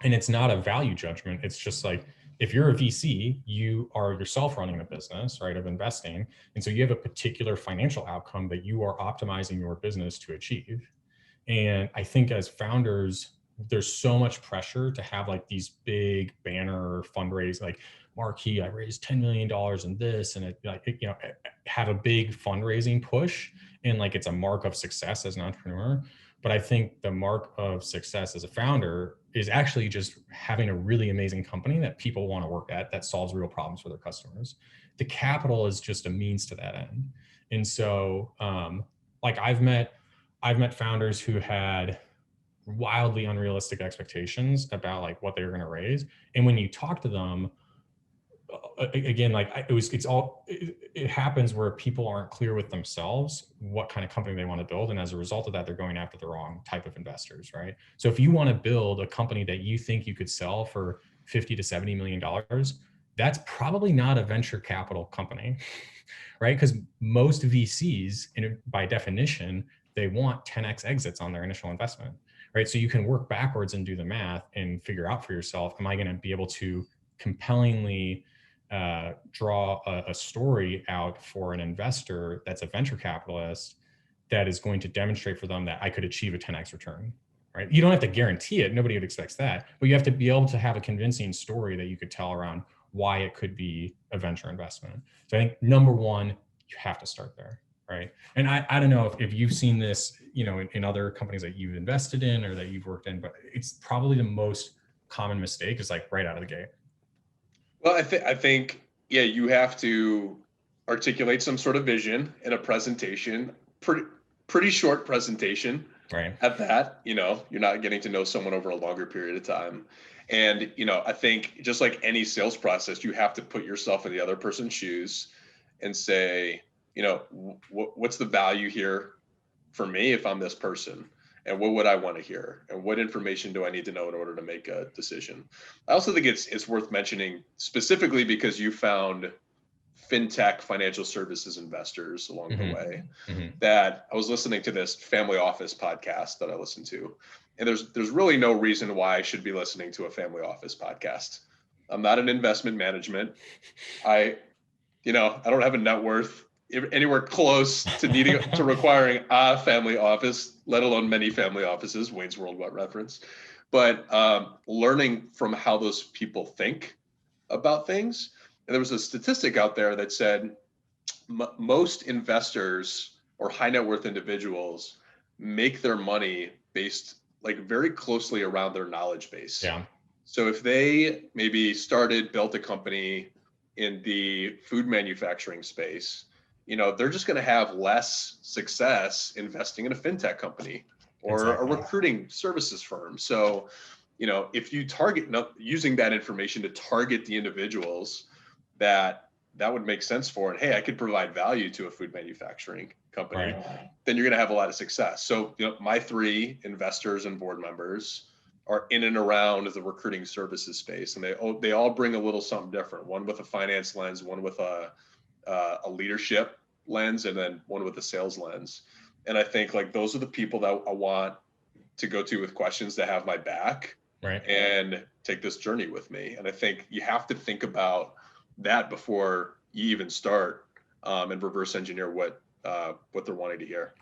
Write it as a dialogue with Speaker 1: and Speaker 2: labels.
Speaker 1: And it's not a value judgment. It's just like, if you're a VC, you are yourself running a business, right, of investing. And so you have a particular financial outcome that you are optimizing your business to achieve. And I think as founders, there's so much pressure to have like these big banner fundraise, like marquee, I raised $10 million in this, and it, like, you know, have a big fundraising push. And like, it's a mark of success as an entrepreneur. But I think the mark of success as a founder is actually just having a really amazing company that people want to work at, that solves real problems for their customers. The capital is just a means to that end. And so, like I've met founders who had wildly unrealistic expectations about like what they were going to raise. And when you talk to them, again, like it happens where people aren't clear with themselves what kind of company they want to build. And as a result of that, they're going after the wrong type of investors, right? So if you want to build a company that you think you could sell for 50 to 70 million dollars, that's probably not a venture capital company, right? Because most VCs, by definition, they want 10x exits on their initial investment, right? So you can work backwards and do the math and figure out for yourself, am I going to be able to compellingly draw a story out for an investor that's a venture capitalist that is going to demonstrate for them that I could achieve a 10x return, right? You don't have to guarantee it. Nobody would expect that, but you have to be able to have a convincing story that you could tell around why it could be a venture investment. So I think number one, you have to start there, right? And I don't know if you've seen this, you know, in other companies that you've invested in or that you've worked in, but it's probably the most common mistake is like right out of the gate.
Speaker 2: Well, I think, yeah, you have to articulate some sort of vision in a presentation, pretty short presentation
Speaker 1: Right.
Speaker 2: at that. You know, you're not getting to know someone over a longer period of time. And, you know, I think just like any sales process, you have to put yourself in the other person's shoes and say, you know, what's the value here for me if I'm this person? And what would I want to hear? And what information do I need to know in order to make a decision? I also think it's worth mentioning specifically because you found fintech financial services investors along the way, that I was listening to this family office podcast that I listened to. And there's really no reason why I should be listening to a family office podcast. I'm not in investment management. I don't have a net worth anywhere close to needing to requiring a family office, let alone many family offices. Wayne's World reference, but learning from how those people think about things. And there was a statistic out there that said most investors or high net worth individuals make their money based like very closely around their knowledge base.
Speaker 1: Yeah.
Speaker 2: So if they maybe built a company in the food manufacturing space, you know, they're just going to have less success investing in a fintech company or a recruiting services firm. So, you know, if you target using that information to target the individuals that would make sense for, and hey, I could provide value to a food manufacturing company, right, then you're going to have a lot of success. So, you know, my 3 investors and board members are in and around the recruiting services space, and they all bring a little something different. One with a finance lens, one with a leadership lens, and then one with a sales lens. And I think like those are the people that I want to go to with questions that have my back, right, and take this journey with me. And I think you have to think about that before you even start and reverse engineer what they're wanting to hear.